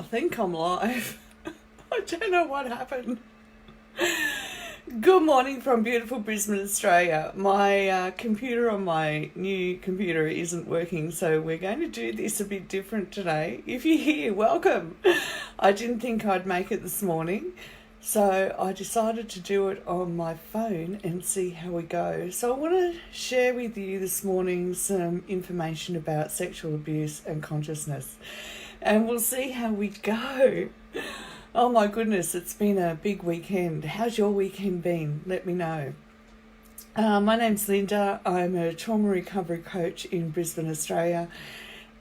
I think I'm live. I don't know what happened. Good morning from beautiful Brisbane, Australia. My computer on my new computer isn't working, so we're going to do this a bit different today. If you're here, welcome. I didn't think I'd make it this morning, so I decided to do it on my phone and see how we go. So I want to share with you this morning some information about sexual abuse and consciousness, and we'll see how we go. Oh my goodness, it's been a big weekend. How's your weekend been? Let me know. My name's Linda. I'm a trauma recovery coach in Brisbane, Australia,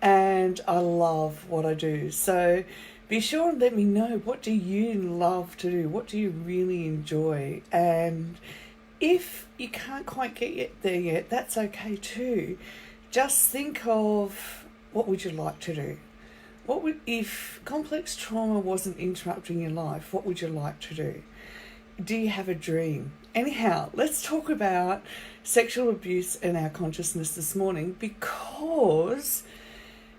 and I love what I do. So be sure and let me know, what do you love to do? What do you really enjoy? And if you can't quite get there yet, that's okay too. Just think of, what would you like to do? If complex trauma wasn't interrupting your life, what would you like to do? Do you have a dream? Anyhow, let's talk about sexual abuse and our consciousness this morning, because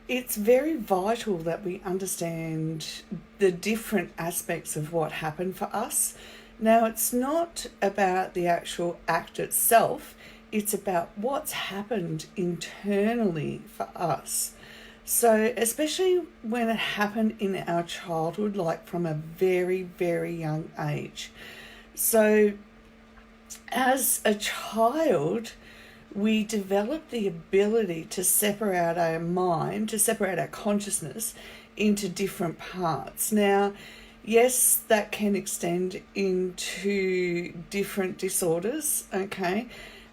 it's very vital that we understand the different aspects of what happened for us. Now, it's not about the actual act itself, it's about what's happened internally for us. So especially when it happened in our childhood, like from a very, very young age. So as a child, we develop the ability to separate our mind, to separate our consciousness into different parts. Now, yes, that can extend into different disorders, okay,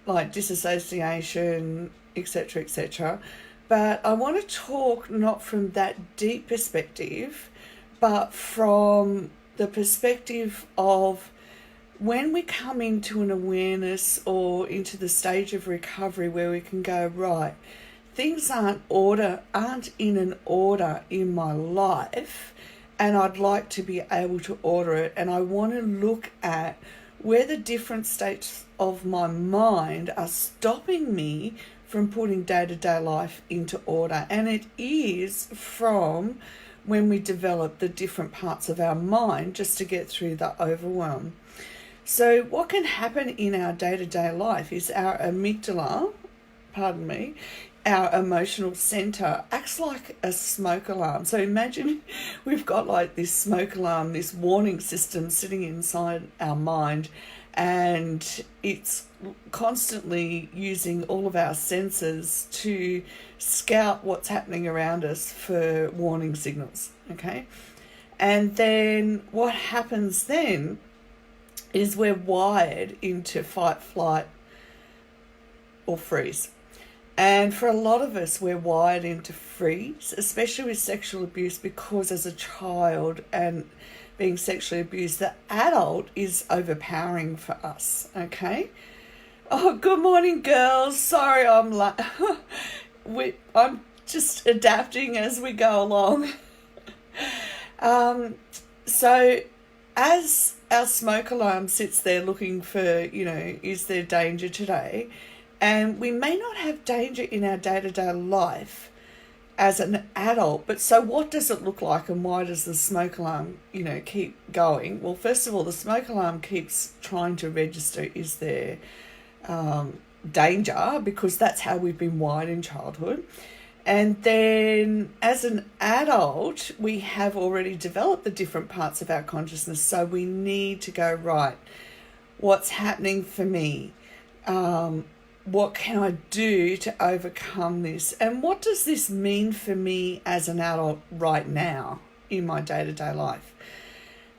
like disassociation, etc., etc. But I want to talk not from that deep perspective, but from the perspective of when we come into an awareness or into the stage of recovery where we can go, right, things aren't in an order in my life, and I'd like to be able to order it. And I want to look at where the different states of my mind are stopping me from putting day-to-day life into order. And it is from when we develop the different parts of our mind just to get through the overwhelm. So what can happen in our day-to-day life is our amygdala, our emotional center acts like a smoke alarm. So imagine we've got like this smoke alarm, this warning system sitting inside our mind, and it's constantly using all of our senses to scout what's happening around us for warning signals, okay? And then what happens then is we're wired into fight, flight, or freeze. And for a lot of us, we're wired into freeze, especially with sexual abuse, because as a child and being sexually abused, the adult is overpowering for us, okay? Oh, good morning, girls. Sorry, I'm just adapting as we go along. So as our smoke alarm sits there looking for, is there danger today? And we may not have danger in our day-to-day life as an adult, but so what does it look like, and why does the smoke alarm, keep going? Well, first of all, the smoke alarm keeps trying to register, is there danger, because that's how we've been wired in childhood. And then as an adult, we have already developed the different parts of our consciousness, so we need to go, right, what's happening for me? What can I do to overcome this? And what does this mean for me as an adult right now in my day-to-day life?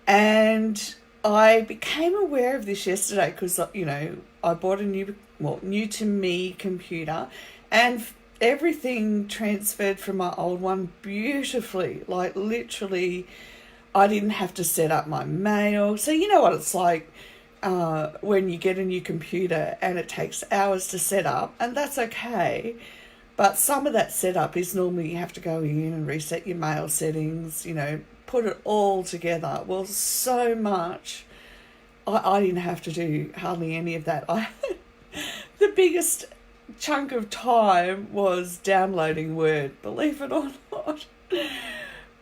And I became aware of this yesterday because, I bought a new to me computer, and everything transferred from my old one beautifully. Like literally, I didn't have to set up my mail. So you know what it's like when you get a new computer and it takes hours to set up, and that's okay. But some of that setup is normally you have to go in and reset your mail settings, put it all together. Well, so much. I didn't have to do hardly any of that. The biggest chunk of time was downloading Word, believe it or not.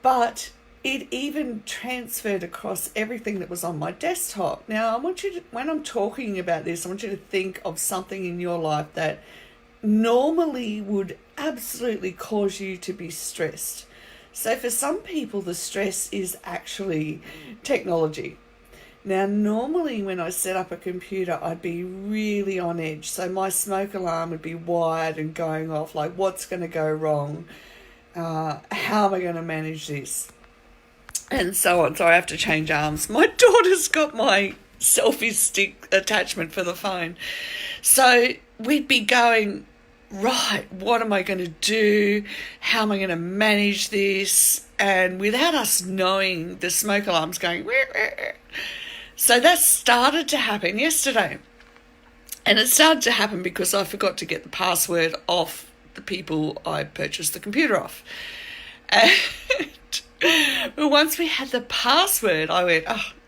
But it even transferred across everything that was on my desktop. Now, I want you to, when I'm talking about this, I want you to think of something in your life that normally would absolutely cause you to be stressed. So for some people, the stress is actually technology. Now, normally when I set up a computer, I'd be really on edge. So my smoke alarm would be wired and going off, like, what's going to go wrong? How am I going to manage this? And so on. So I have to change arms. My daughter's got my selfie stick attachment for the phone. So we'd be going, right, what am I going to do? How am I going to manage this? And without us knowing, the smoke alarm's going, wah, wah, wah. So that started to happen yesterday. And it started to happen because I forgot to get the password off the people I purchased the computer off. And but once we had the password, I went,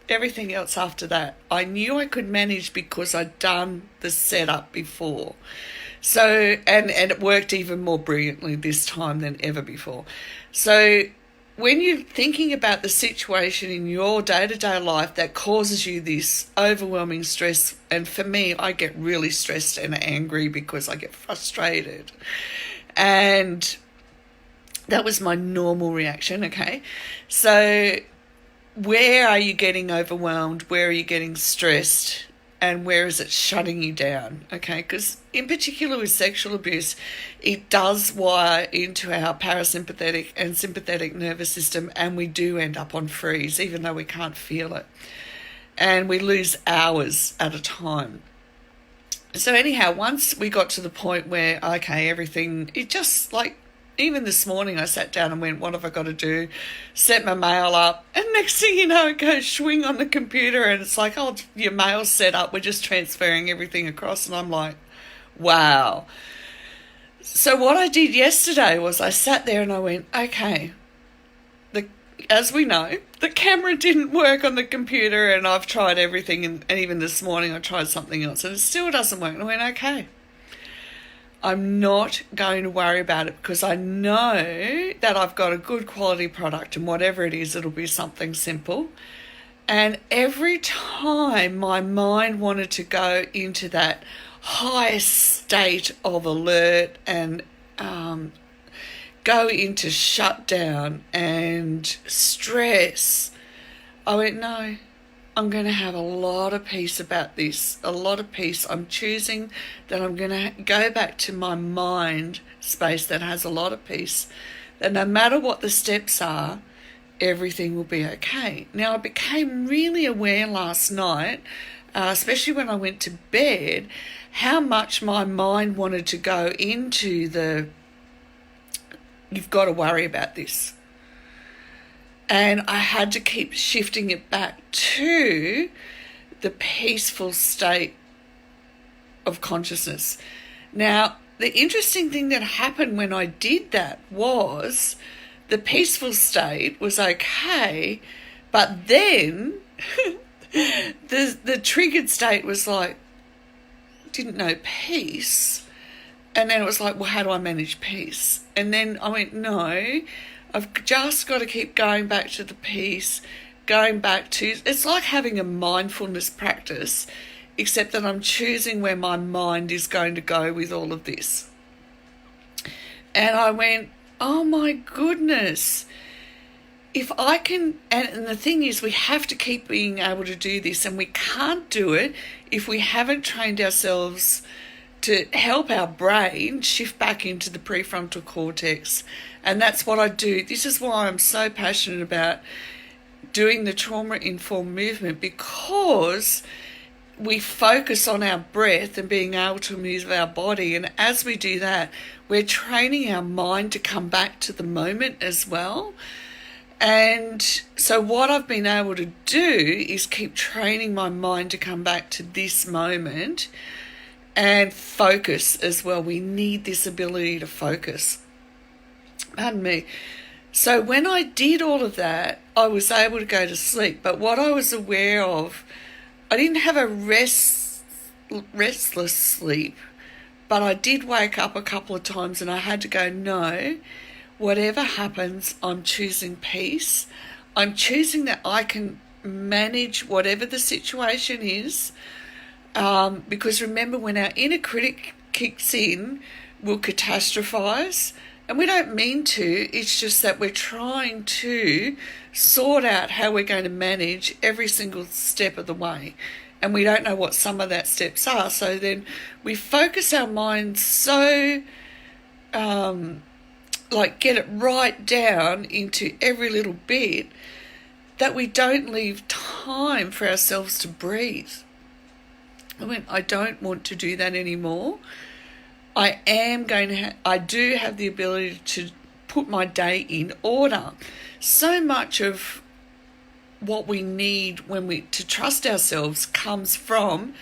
everything else after that, I knew I could manage because I'd done the setup before. So, and it worked even more brilliantly this time than ever before. So when you're thinking about the situation in your day-to-day life that causes you this overwhelming stress, and for me, I get really stressed and angry because I get frustrated. And that was my normal reaction, okay? So where are you getting overwhelmed? Where are you getting stressed? And where is it shutting you down, okay? Because in particular with sexual abuse, it does wire into our parasympathetic and sympathetic nervous system, and we do end up on freeze, even though we can't feel it. And we lose hours at a time. So anyhow, once we got to the point where, okay, everything, it just like, even this morning I sat down and went, what have I got to do? Set my mail up. And next thing you know, it goes swing on the computer and it's like, oh, your mail's set up. We're just transferring everything across. And I'm like, wow. So what I did yesterday was I sat there and I went, okay, as we know, the camera didn't work on the computer and I've tried everything. And even this morning I tried something else and it still doesn't work. And I went, okay. I'm not going to worry about it because I know that I've got a good quality product and whatever it is, it'll be something simple. And every time my mind wanted to go into that high state of alert and go into shutdown and stress, I went, no. I'm going to have a lot of peace about this, a lot of peace. I'm choosing that I'm going to go back to my mind space that has a lot of peace, that no matter what the steps are, everything will be okay. Now, I became really aware last night, especially when I went to bed, how much my mind wanted to go into the, you've got to worry about this. And I had to keep shifting it back to the peaceful state of consciousness. Now, the interesting thing that happened when I did that was the peaceful state was okay, but then the triggered state was like, didn't know peace. And then it was like, well, how do I manage peace? And then I went, no, I've just got to keep going back to the peace, going back to, it's like having a mindfulness practice, except that I'm choosing where my mind is going to go with all of this. And I went, oh my goodness, if I can, and the thing is we have to keep being able to do this, and we can't do it if we haven't trained ourselves to help our brain shift back into the prefrontal cortex. And that's what I do. This is why I'm so passionate about doing the trauma-informed movement, because we focus on our breath and being able to move our body. And as we do that, we're training our mind to come back to the moment as well. And so what I've been able to do is keep training my mind to come back to this moment and focus as well. We need this ability to focus. Pardon me. So when I did all of that, I was able to go to sleep. But what I was aware of, I didn't have a restless sleep, but I did wake up a couple of times and I had to go, no, whatever happens, I'm choosing peace. I'm choosing that I can manage whatever the situation is, because remember, when our inner critic kicks in, we'll catastrophize, and we don't mean to. It's just that we're trying to sort out how we're going to manage every single step of the way, and we don't know what some of that steps are. So then we focus our minds so get it right down into every little bit that we don't leave time for ourselves to breathe. I don't want to do that anymore. I do have the ability to put my day in order. So much of what we need to trust ourselves comes from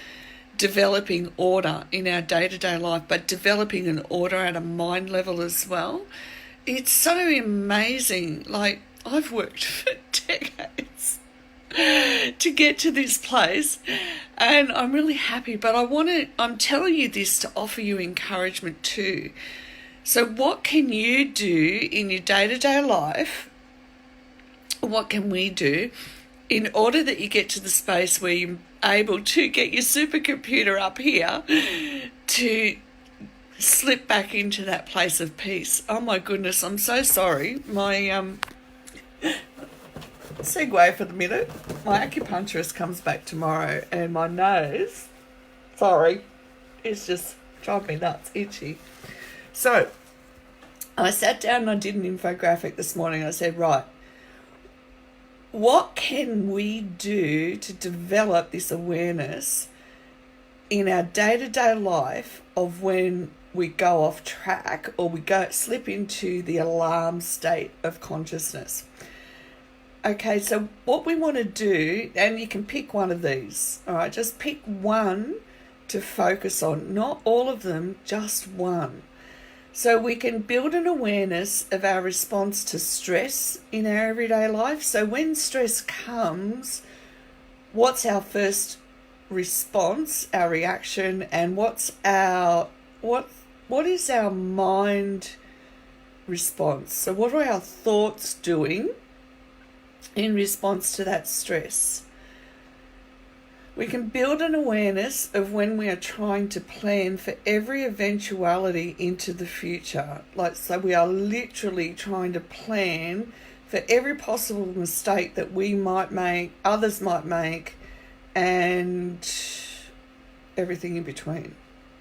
developing order in our day-to-day life, but developing an order at a mind level as well. It's so amazing. I've worked for decades to get to this place, and I'm really happy, but I'm telling you this to offer you encouragement too. So what can you do in your day-to-day life? What can we do in order that you get to the space where you're able to get your supercomputer up here to slip back into that place of peace? Oh my goodness, I'm so sorry. My segue for the minute. My acupuncturist comes back tomorrow, and my nose, it's just driving me nuts, itchy. So I sat down and I did an infographic this morning. I said, right, what can we do to develop this awareness in our day-to-day life of when we go off track or we slip into the alarm state of consciousness? Okay, so what we want to do, and you can pick one of these, all right, just pick one to focus on, not all of them, just one. So we can build an awareness of our response to stress in our everyday life. So when stress comes, what's our first response, our reaction, and what is our mind response? So what are our thoughts doing in response to that stress? We can build an awareness of when we are trying to plan for every eventuality into the future. So we are literally trying to plan for every possible mistake that we might make, others might make, and everything in between,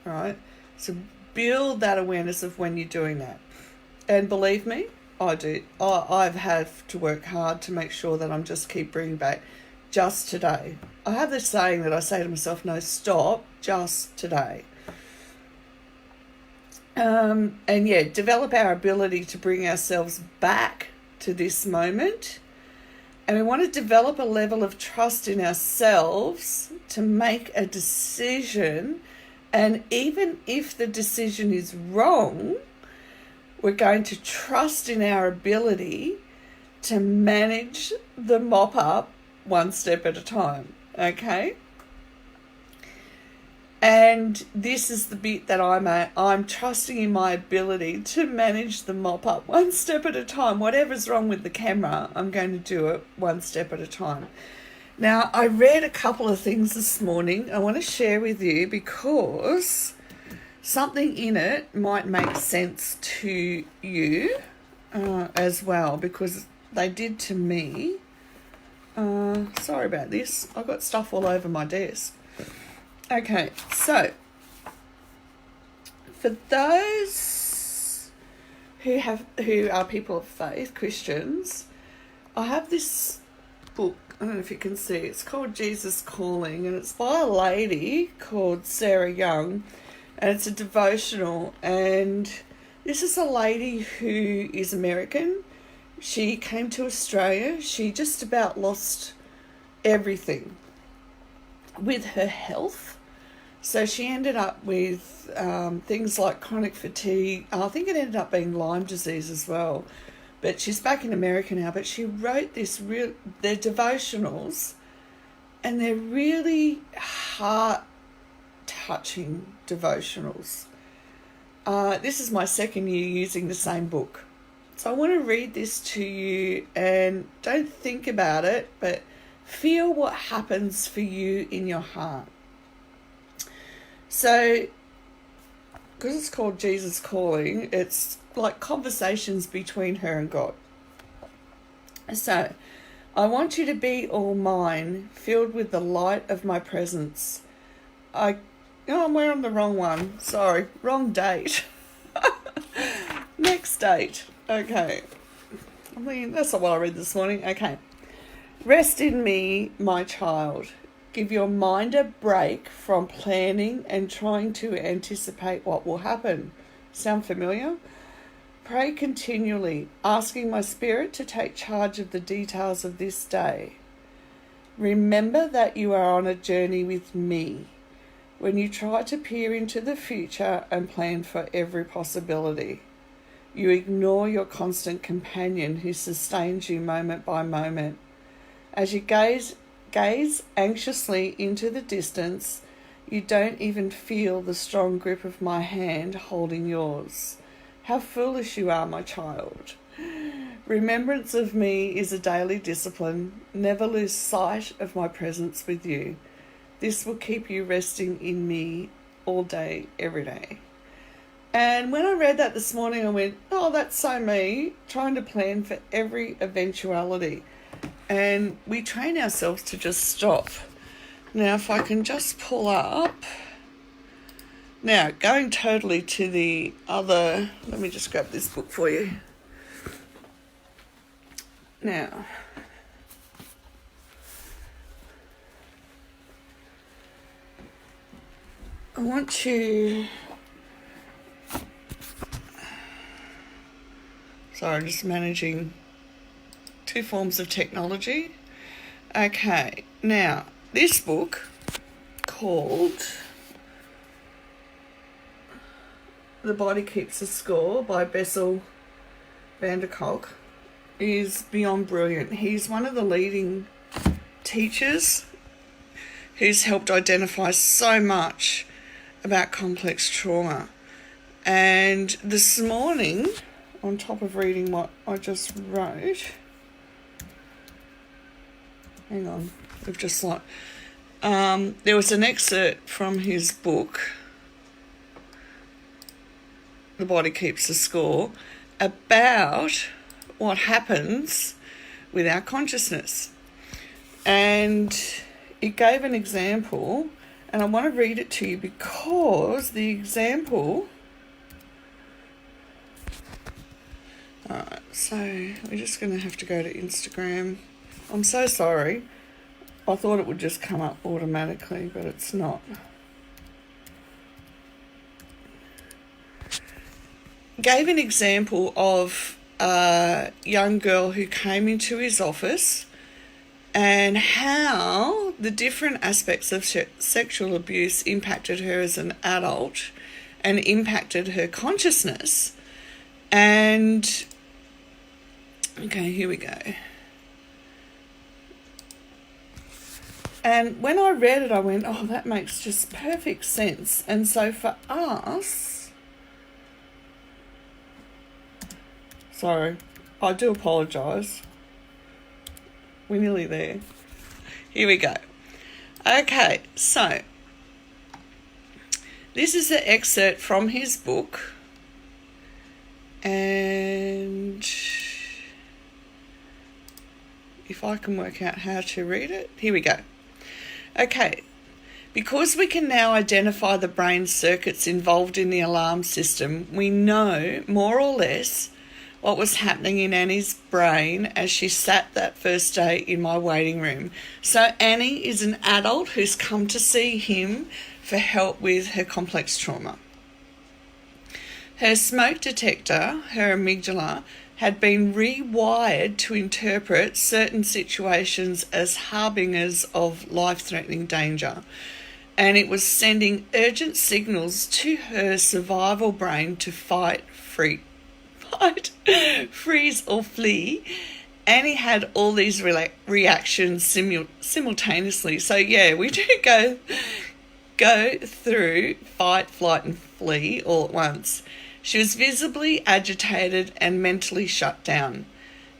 right? So build that awareness of when you're doing that. And believe me, I do. I've had to work hard to make sure that I'm just keep bringing back just today. I have this saying that I say to myself, no, stop, just today. Develop our ability to bring ourselves back to this moment. And we want to develop a level of trust in ourselves to make a decision. And even if the decision is wrong, we're going to trust in our ability to manage the mop up one step at a time, okay? And this is the bit that I'm trusting in my ability to manage the mop up one step at a time. Whatever's wrong with the camera, I'm going to do it one step at a time. Now, I read a couple of things this morning I want to share with you because something in it might make sense to you as well, because they did to me. Sorry about this. I've got stuff all over my desk. Okay, so for those who are people of faith, Christians, I have this book. I don't know if you can see. It's called Jesus Calling, and it's by a lady called Sarah Young, and it's a devotional. And this is a lady who is American. She came to Australia. She just about lost everything with her health. So she ended up with things like chronic fatigue. I think it ended up being Lyme disease as well. But she's back in America now. But she wrote they're devotionals, and they're really heart-touching devotionals. This is my second year using the same book. So I want to read this to you, and don't think about it, but feel what happens for you in your heart. So, because it's called Jesus Calling, it's like conversations between her and God. So, I want you to be all mine, filled with the light of my presence. I'm wearing the wrong one. Sorry, wrong date. Next date. Okay. I mean, that's not what I read this morning. Okay. Rest in me, my child. Give your mind a break from planning and trying to anticipate what will happen. Sound familiar? Pray continually, asking my spirit to take charge of the details of this day. Remember that you are on a journey with me. When you try to peer into the future and plan for every possibility, you ignore your constant companion who sustains you moment by moment. As you gaze anxiously into the distance, you don't even feel the strong grip of my hand holding yours. How foolish you are, my child. Remembrance of me is a daily discipline. Never lose sight of my presence with you. This will keep you resting in me all day, every day. And when I read that this morning, I went, oh, that's so me, trying to plan for every eventuality. And we train ourselves to just stop. Now, if I can just pull up. Now, going totally to the other, let me just grab this book for you. Now, I want to, sorry, I'm just managing two forms of technology. Okay, now, this book called The Body Keeps a Score by Bessel van der Kolk is beyond brilliant. He's one of the leading teachers who's helped identify so much about complex trauma. And this morning, on top of reading what I just wrote, hang on, we've just like, there was an excerpt from his book, The Body Keeps a Score, about what happens with our consciousness. And it gave an example, and I want to read it to you because the example... Alright, so we're just going to have to go to Instagram. I'm so sorry. I thought it would just come up automatically, but it's not. Gave an example of a young girl who came into his office and how the different aspects of sexual abuse impacted her as an adult and impacted her consciousness. And, okay, here we go. And when I read it, I went, oh, that makes just perfect sense. And so for us, sorry, I do apologise. We're nearly there. Here we go. Okay, so this is an excerpt from his book. And if I can work out how to read it, here we go. Okay, because we can now identify the brain circuits involved in the alarm system, we know more or less what was happening in Annie's brain as she sat that first day in my waiting room. So Annie is an adult who's come to see him for help with her complex trauma. Her smoke detector, her amygdala, had been rewired to interpret certain situations as harbingers of life-threatening danger, and it was sending urgent signals to her survival brain to fight, freeze or flee. Annie had all these reactions simultaneously. So yeah, we do go through fight, flight and flee all at once. She was visibly agitated and mentally shut down.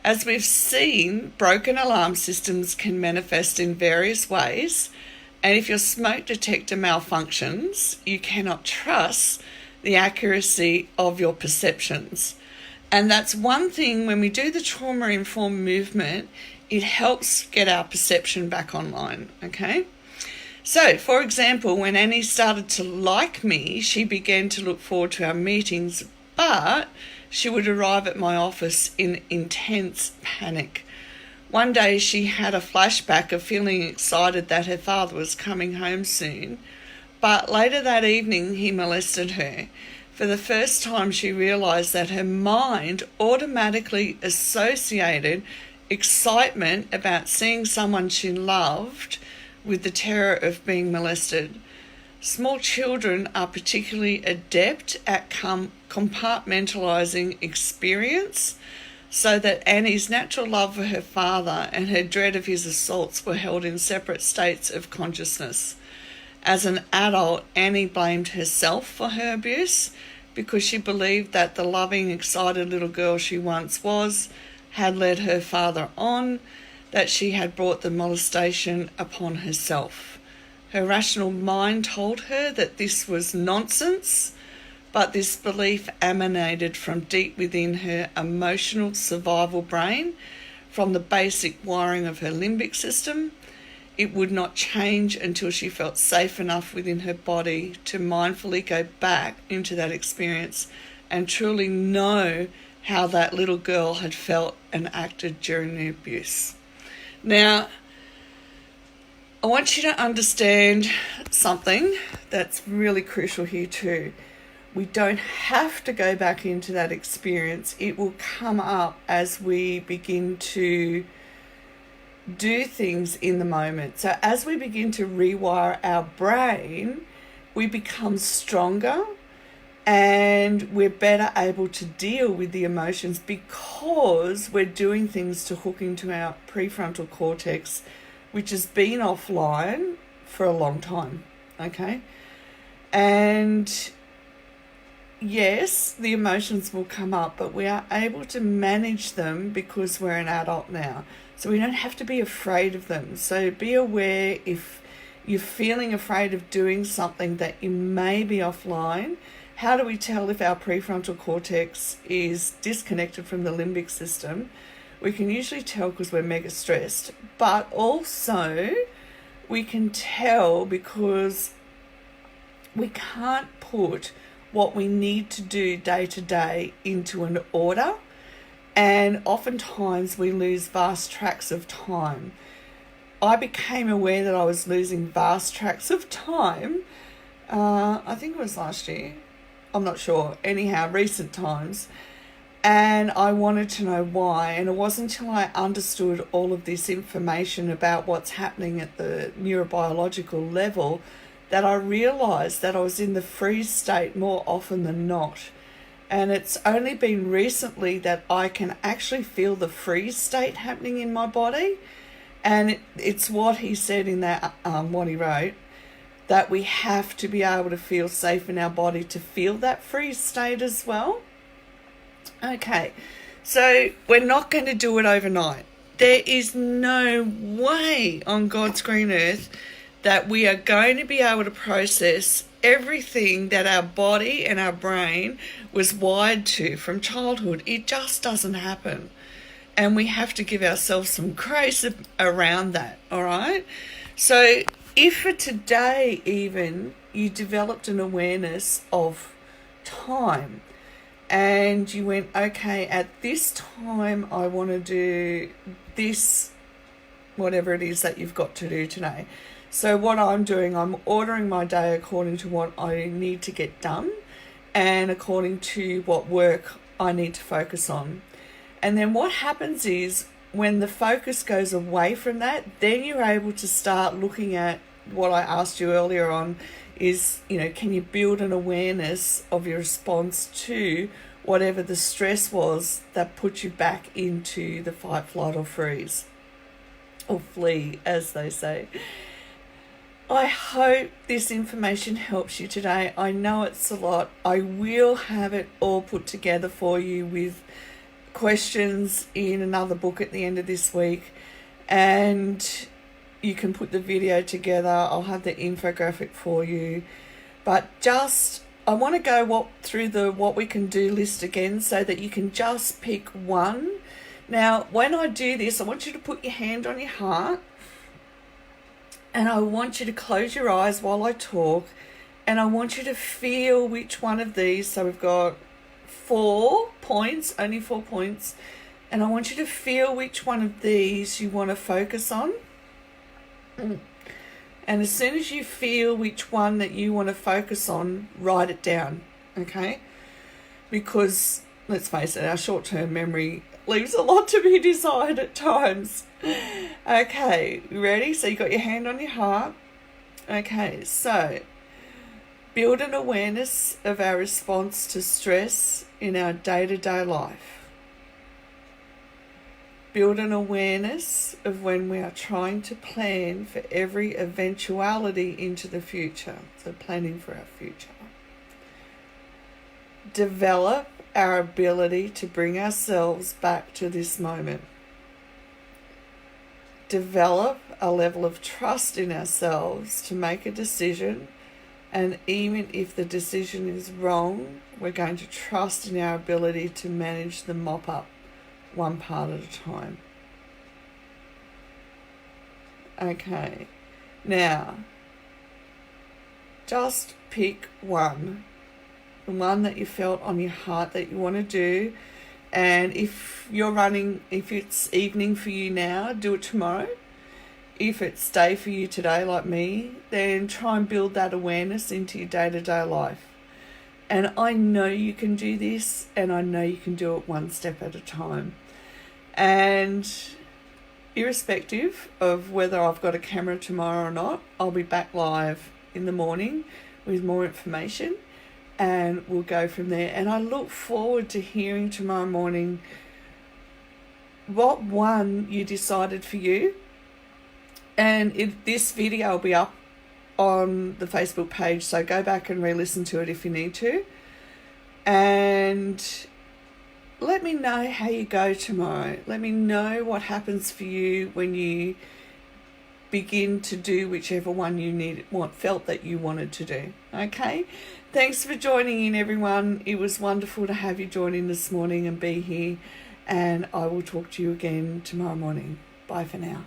As we've seen, broken alarm systems can manifest in various ways, and if your smoke detector malfunctions, you cannot trust the accuracy of your perceptions. And that's one thing when we do the trauma-informed movement, it helps get our perception back online, okay? So, for example, when Annie started to like me, she began to look forward to our meetings, but she would arrive at my office in intense panic. One day she had a flashback of feeling excited that her father was coming home soon, but later that evening he molested her. For the first time she realised that her mind automatically associated excitement about seeing someone she loved with the terror of being molested. Small children are particularly adept at compartmentalising experience, so that Annie's natural love for her father and her dread of his assaults were held in separate states of consciousness. As an adult, Annie blamed herself for her abuse because she believed that the loving, excited little girl she once was had led her father on, that she had brought the molestation upon herself. Her rational mind told her that this was nonsense, but this belief emanated from deep within her emotional survival brain, from the basic wiring of her limbic system. It would not change until she felt safe enough within her body to mindfully go back into that experience and truly know how that little girl had felt and acted during the abuse. Now, I want you to understand something that's really crucial here too. We don't have to go back into that experience. It will come up as we begin to do things in the moment. So as we begin to rewire our brain, we become stronger and we're better able to deal with the emotions because we're doing things to hook into our prefrontal cortex, which has been offline for a long time, okay? And yes, the emotions will come up, but we are able to manage them because we're an adult now. So we don't have to be afraid of them. So be aware if you're feeling afraid of doing something that you may be offline. How do we tell if our prefrontal cortex is disconnected from the limbic system? We can usually tell because we're mega stressed, but also we can tell because we can't put what we need to do day to day into an order, and oftentimes we lose vast tracts of time. I became aware that I was losing vast tracts of time, I think it was last year, I'm not sure, anyhow, recent times, and I wanted to know why. And it wasn't until I understood all of this information about what's happening at the neurobiological level that I realised that I was in the freeze state more often than not. And it's only been recently that I can actually feel the freeze state happening in my body. And it's what he said in that, what he wrote, that we have to be able to feel safe in our body to feel that freeze state as well. Okay, so we're not going to do it overnight. There is no way on God's green earth that we are going to be able to process everything that our body and our brain was wired to from childhood. It just doesn't happen. And we have to give ourselves some grace around that, all right? So if for today even you developed an awareness of time and you went, okay, at this time I want to do this, whatever it is that you've got to do today. So what I'm doing, I'm ordering my day according to what I need to get done and according to what work I need to focus on. And then what happens is when the focus goes away from that, then you're able to start looking at what I asked you earlier on is, can you build an awareness of your response to whatever the stress was that put you back into the fight, flight or freeze, or flee, as they say. I hope this information helps you today. I know it's a lot. I will have it all put together for you with questions in another book at the end of this week, and you can put the video together. I'll have the infographic for you. But I want to go through the what we can do list again so that you can just pick one. Now, when I do this, I want you to put your hand on your heart, and I want you to close your eyes while I talk, and I want you to feel which one of these. So we've got 4 points, only 4 points, and I want you to feel which one of these you want to focus on. And as soon as you feel which one that you want to focus on, write it down, okay? Because, let's face it, our short-term memory leaves a lot to be desired at times. Okay, you ready? So you got your hand on your heart. Okay, so build an awareness of our response to stress in our day-to-day life. Build an awareness of when we are trying to plan for every eventuality into the future. So planning for our future. Develop our ability to bring ourselves back to this moment. Develop a level of trust in ourselves to make a decision, and even if the decision is wrong, we're going to trust in our ability to manage the mop up one part at a time. Okay, now just pick one, the one that you felt on your heart that you want to do. And if it's evening for you now, do it tomorrow. If it's day for you today, like me, then try and build that awareness into your day-to-day life. And I know you can do this, and I know you can do it one step at a time. And irrespective of whether I've got a camera tomorrow or not, I'll be back live in the morning with more information, and we'll go from there. And I look forward to hearing tomorrow morning what one you decided for you. And this video will be up on the Facebook page, so go back and re-listen to it if you need to. And let me know how you go tomorrow. Let me know what happens for you when you begin to do whichever one you felt that you wanted to do. Okay? Thanks for joining in, everyone. It was wonderful to have you join in this morning and be here. And I will talk to you again tomorrow morning. Bye for now.